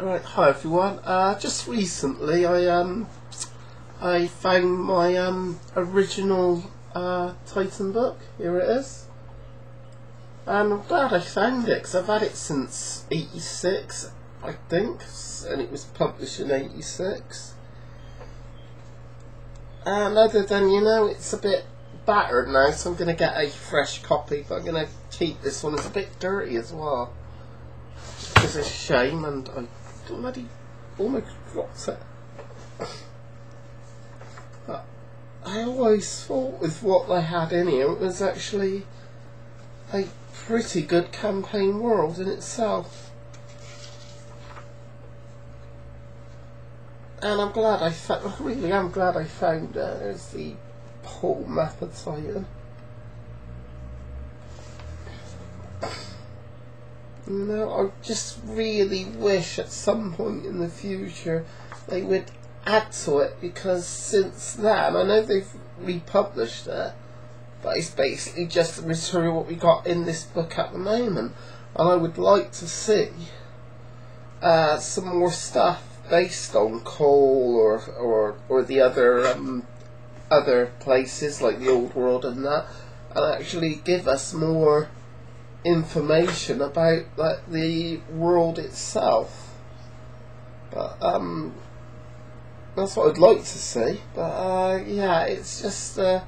Right, hi everyone. Just recently I found my original Titan book. Here it is, and I'm glad I found it because I've had it since '86, I think, and it was published in '86. And other than, it's a bit battered now, so I'm going to get a fresh copy. But I'm going to keep this one. It's a bit dirty as well. It's a shame, and I bloody almost dropped it. But I always thought with what they had in here, it was actually a pretty good campaign world in itself. And I'm glad I found, really am glad I found there's the whole map of Titan. I just really wish at some point in the future they would add to it, because since then, I know they've republished it, but it's basically just the material what we got in this book at the moment. And I would like to see some more stuff based on Cole or the other places like the Old World and that, and actually give us more information about the world itself. But that's what I'd like to see. But yeah, it's just a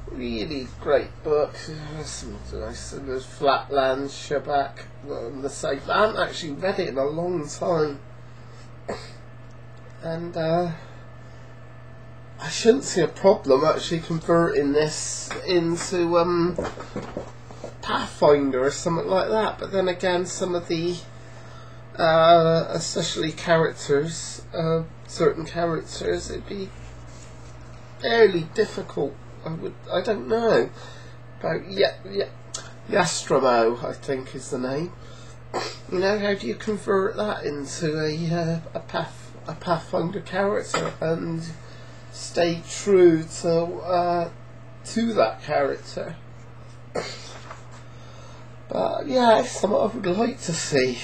really great book. There's Flatland, Shabak, the Safe. I haven't actually read it in a long time, and I shouldn't see a problem actually converting this into Pathfinder or something like that. But then again, some of the especially characters, certain characters, it'd be fairly difficult. I don't know about Yastromo, I think is the name. How do you convert that into a Pathfinder character and stay true to that character? But yeah, it's something I would like to see,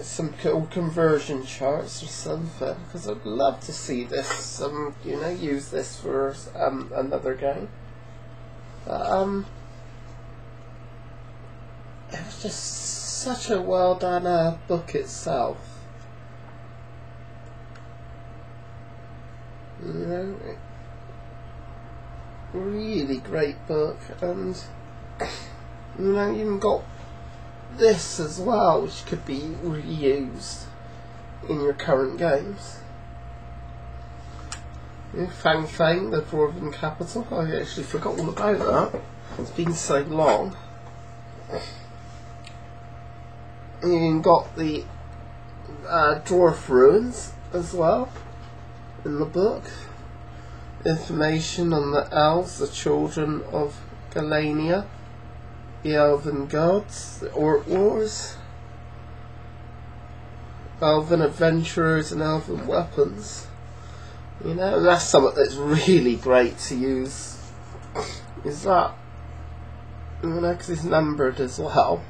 some cool conversion charts or something, because I'd love to see this, use this for another game. But it was just such a well done book itself. Really great book, and you even got this as well, which could be reused in your current games. Fang Fang, the Dwarven capital. I actually forgot all about that. It's been so long. And you even got the dwarf ruins as well in the book. Information on the elves, the children of Galania, the elven gods, the orc wars, elven adventurers and elven weapons. And that's something that's really great to use, is that, because it's numbered as well.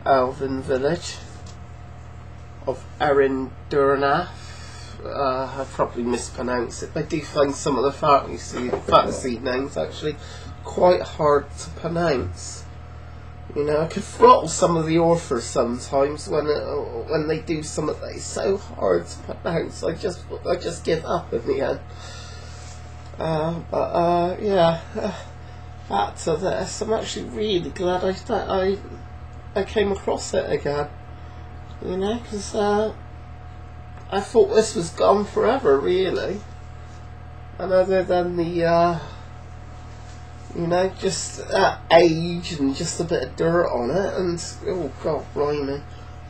Elven village of Arindurnath. I probably mispronounced it. I do find some of the fantasy names actually quite hard to pronounce. I could throttle some of the authors sometimes when they do something that is so hard to pronounce. I just give up in the end. But yeah, back to this. I'm actually really glad I came across it again. Because I thought this was gone forever, really. And other than the just age and just a bit of dirt on it, and oh god, blimey,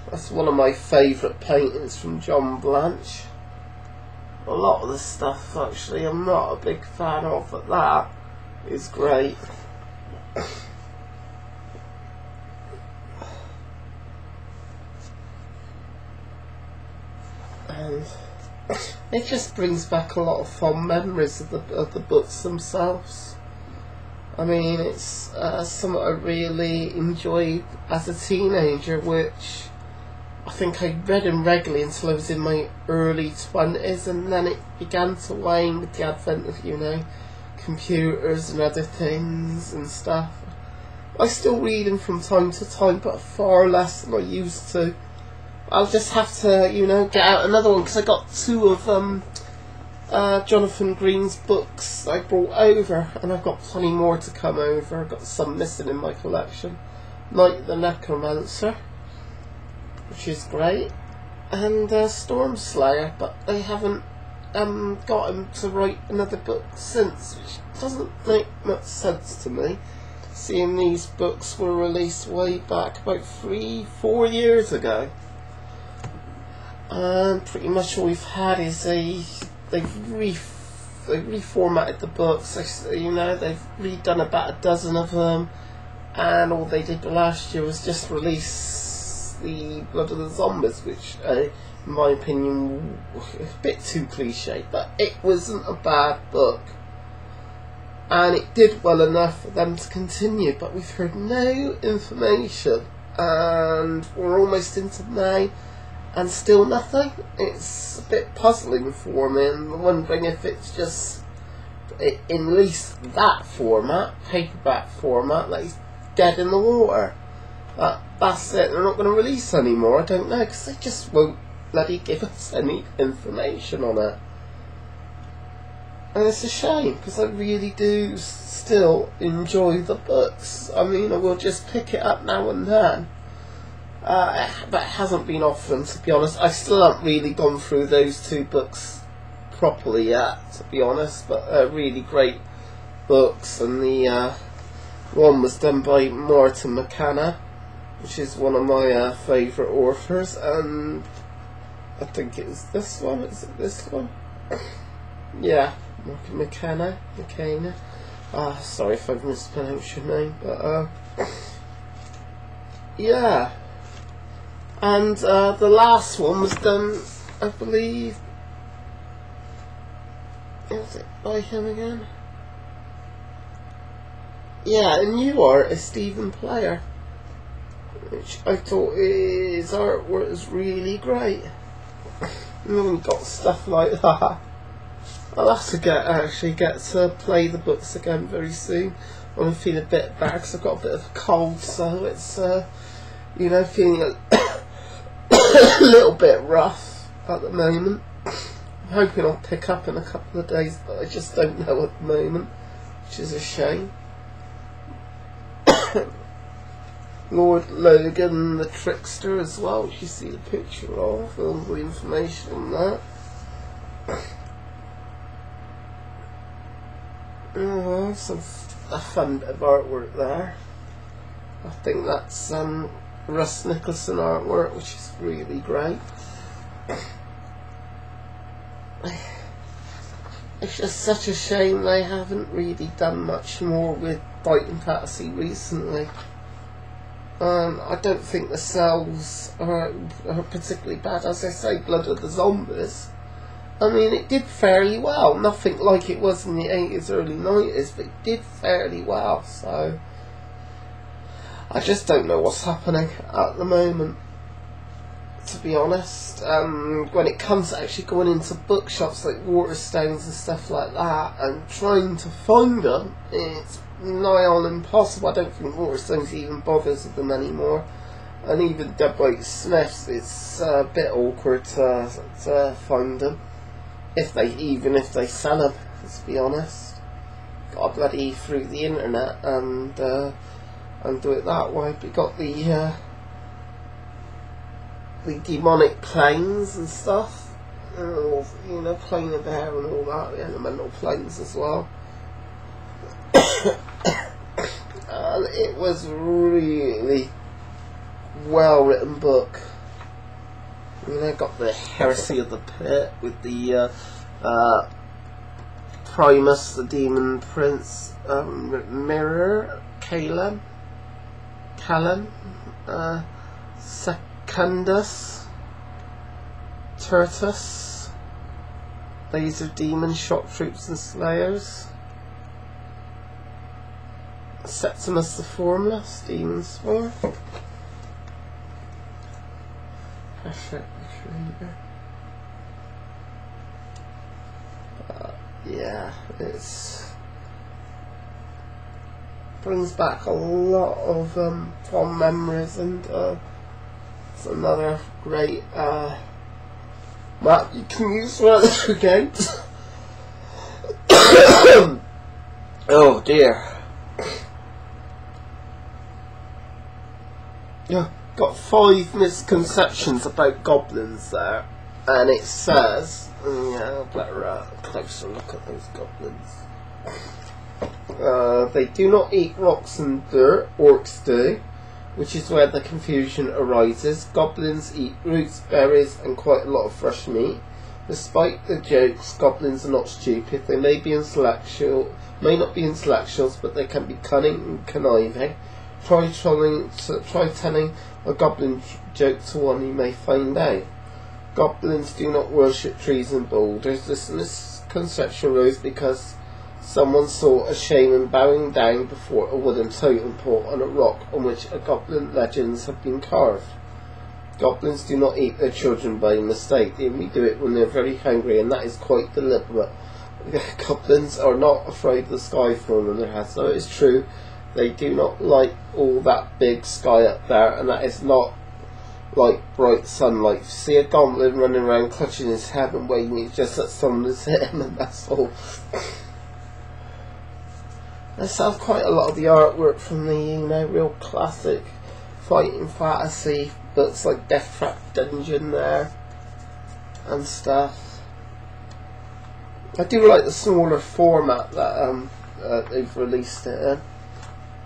that's one of my favourite paintings from John Blanche. A lot of the stuff actually I'm not a big fan of, but that is great. And it just brings back a lot of fond memories of the books themselves. I mean, it's something I really enjoyed as a teenager, which I think I read them regularly until I was in my early 20s, and then it began to wane with the advent of, you know, computers and other things and stuff. I still read them from time to time, but far less than I used to. I'll just have to, you know, get out another one, because I got two of Jonathan Green's books I brought over, and I've got plenty more to come over. I've got some missing in my collection. Night the Necromancer, which is great, and Storm Slayer, but I haven't got him to write another book since, which doesn't make much sense to me, seeing these books were released way back about 3-4 years ago. And pretty much all we've had is they've reformatted the books. You know, they've redone about a dozen of them, and all they did last year was just release the Blood of the Zombies, which, in my opinion, was a bit too cliche, but it wasn't a bad book, and it did well enough for them to continue. But we've heard no information, and we're almost into May, and still nothing. It's a bit puzzling for me, and I'm wondering if it's just, in at least that format, paperback format, that is dead in the water. That's it, they're not going to release anymore. I don't know, because they just won't bloody give us any information on it. And it's a shame, because I really do still enjoy the books. I mean, I will just pick it up now and then. But it hasn't been often, to be honest. I still haven't really gone through those two books properly yet, to be honest. But really great books, and the one was done by Martin McKenna, which is one of my favourite authors, and I think it was this one. Is it this one? Yeah, Martin McKenna. Sorry if I've mispronounced your name, but yeah. And the last one was done, I believe, was it by him again? Yeah, a new artist, Stephen Player, which I thought his artwork was really great. And then we got stuff like that. I'll have to actually get to play the books again very soon. I'm feeling a bit bad because I've got a bit of a cold, so it's you know, feeling a little bit rough at the moment. I'm hoping I'll pick up in a couple of days, but I just don't know at the moment, which is a shame. Lord Logan the Trickster as well, which you see the picture of, all the information on that. Oh, some a fun bit of artwork there. I think that's Russ Nicholson artwork, which is really great. It's just such a shame they haven't really done much more with Fighting Fantasy recently. I don't think the sales are particularly bad. As I say, Blood of the Zombies, I mean, it did fairly well. Nothing like it was in the 80s, early 90s, but it did fairly well. So I just don't know what's happening at the moment, to be honest. When it comes to actually going into bookshops like Waterstones and stuff like that and trying to find them, it's nigh on impossible. I don't think Waterstones even bothers with them anymore, and even W.H. Smith's, it's a bit awkward to find them, if they sell them, to be honest. Got bloody through the internet and do it that way. But you got the demonic planes and stuff, you know, Plane of Air and all that, the elemental planes as well. And it was really well written book. You know, got the Heresy of the Pit with the Primus, the Demon Prince, Mirror, Callan, Secundus, Tertus, Laser Demon, Shock Troops and Slayers, Septimus the Formless, Demon Spore. Pressure Retriever. Yeah, it's brings back a lot of fond memories, and it's another great map you can use for other games. Oh dear. Yeah, got 5 misconceptions about goblins there, and it says, yeah, better closer look at those goblins. They do not eat rocks and dirt, orcs do, which is where the confusion arises. Goblins eat roots, berries, and quite a lot of fresh meat. Despite the jokes, goblins are not stupid. They may not be intellectuals, but they can be cunning and conniving. Try telling a goblin joke to one you may find out. Goblins do not worship trees and boulders. This misconception arose because someone saw a shaman bowing down before a wooden totem pole on a rock on which a goblin legends have been carved. Goblins do not eat their children by mistake. They only do it when they're very hungry, and that is quite deliberate. Goblins are not afraid of the sky falling on their heads. So it is true, they do not like all that big sky up there, and that is not like bright sunlight. You see a goblin running around clutching his head and waving, it's just that someone has hit him, and that's all. I have quite a lot of the artwork from the, real classic fighting fantasy books like Death Trap Dungeon there and stuff. I do like the smaller format that they've released it in.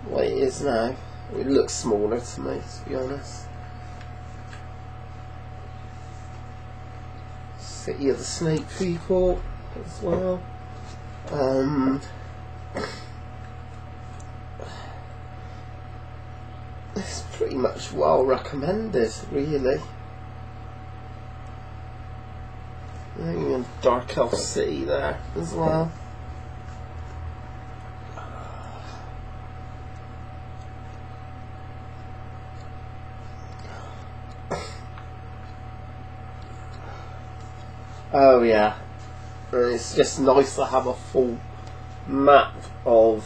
The way it is now, it looks smaller to me, to be honest. City of the Snake People as well. It's pretty much well recommended, really. And Dark Elf City there as well. Oh yeah, and it's just nice to have a full map of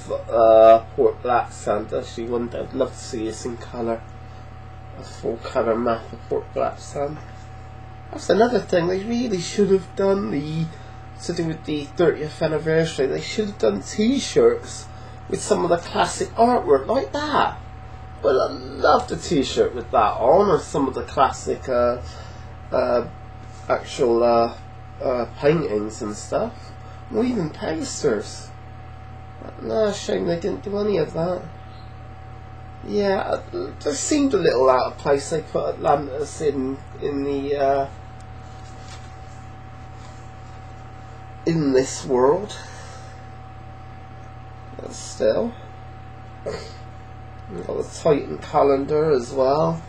Port Blacksand. Actually, one day I'd love to see this in colour. A full colour map of Port Blacksand. That's another thing, they really should have done to do with the 30th anniversary, they should have done t-shirts with some of the classic artwork like that. Well, I loved a t-shirt with that on, or some of the classic actual paintings and stuff, or even posters. No, shame they didn't do any of that. Yeah, it just seemed a little out of place. They put Atlantis in this world, but still. We've got the Titan calendar as well.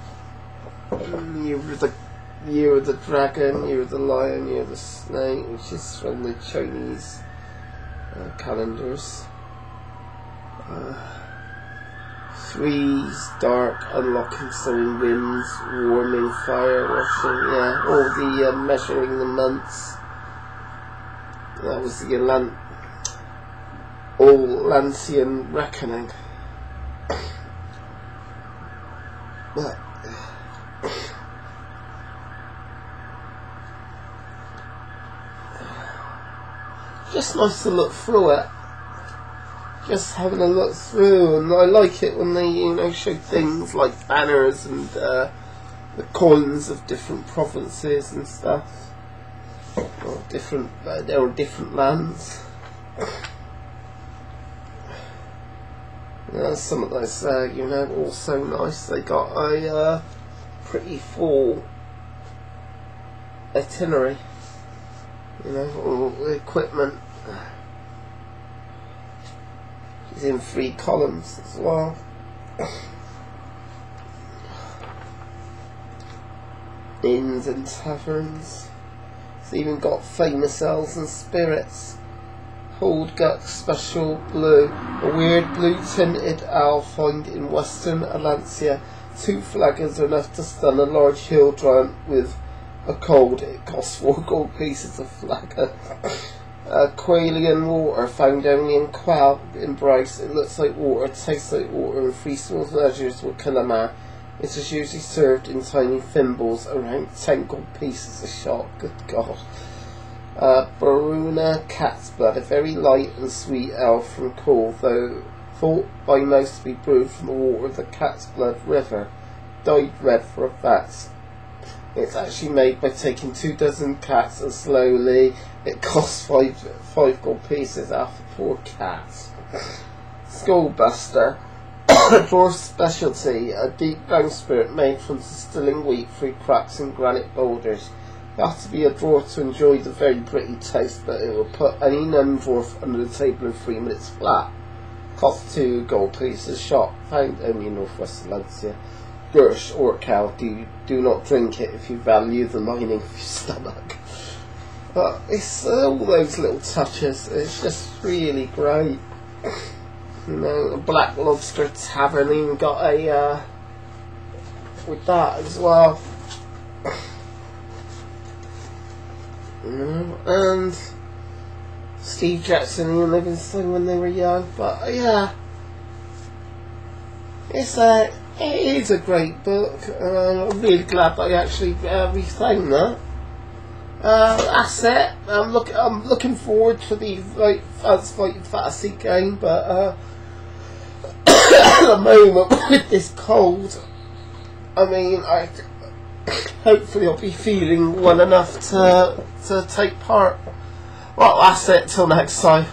Year of the Dragon, Year of the Lion, Year of the Snake, which is from the Chinese calendars. Freeze, dark, unlocking, sowing winds, warming, fire, washing, yeah, all the measuring the months. That was the Lancian reckoning. But just nice to look through it. Just having a look through, and I like it when they, show things like banners and the coins of different provinces and stuff, or different lands. Some of those, all so nice. They got a pretty full itinerary. All the equipment. It's in 3 columns as well. Inns and taverns. It's even got famous elves and spirits. Holdgut Special Blue, a weird blue tinted owl found in western Alancia. 2 flaggers are enough to stun a large hill giant with a cold. It costs 4 gold pieces a flagger. Quailian water found only in Qual in Bryce. It looks like water, tastes like water, and 3 small measures with Kalama. It is usually served in tiny thimbles, around 10 gold pieces a shot. Good God. Baruna Cat's Blood, a very light and sweet ale from Cool, though thought by most to be brewed from the water of the Cat's Blood River, dyed red for a fact. It's actually made by taking 2 dozen cats and slowly. It costs 5 gold pieces after 4 cats. Skullbuster, a dwarf specialty, a deep brown spirit made from distilling wheat through cracks in granite boulders. You have to be a dwarf to enjoy the very pretty taste, but it will put any non-dwarf under the table in 3 minutes flat. Cost 2 gold pieces a shot, found only in northwest Valencia. Gersh or cow, do not drink it if you value the lining of your stomach. But it's all those little touches, it's just really great. You know, the Black Lobster Tavern even got a, with that as well. You know, and Steve Jackson and Livingston when they were young, but yeah, it is a great book, and I'm really glad that I actually retained that. That's it. I'm looking forward to the Fighting Fantasy game, but at the moment with this cold, I mean, hopefully I'll be feeling well enough to take part. Well, that's it. Till next time.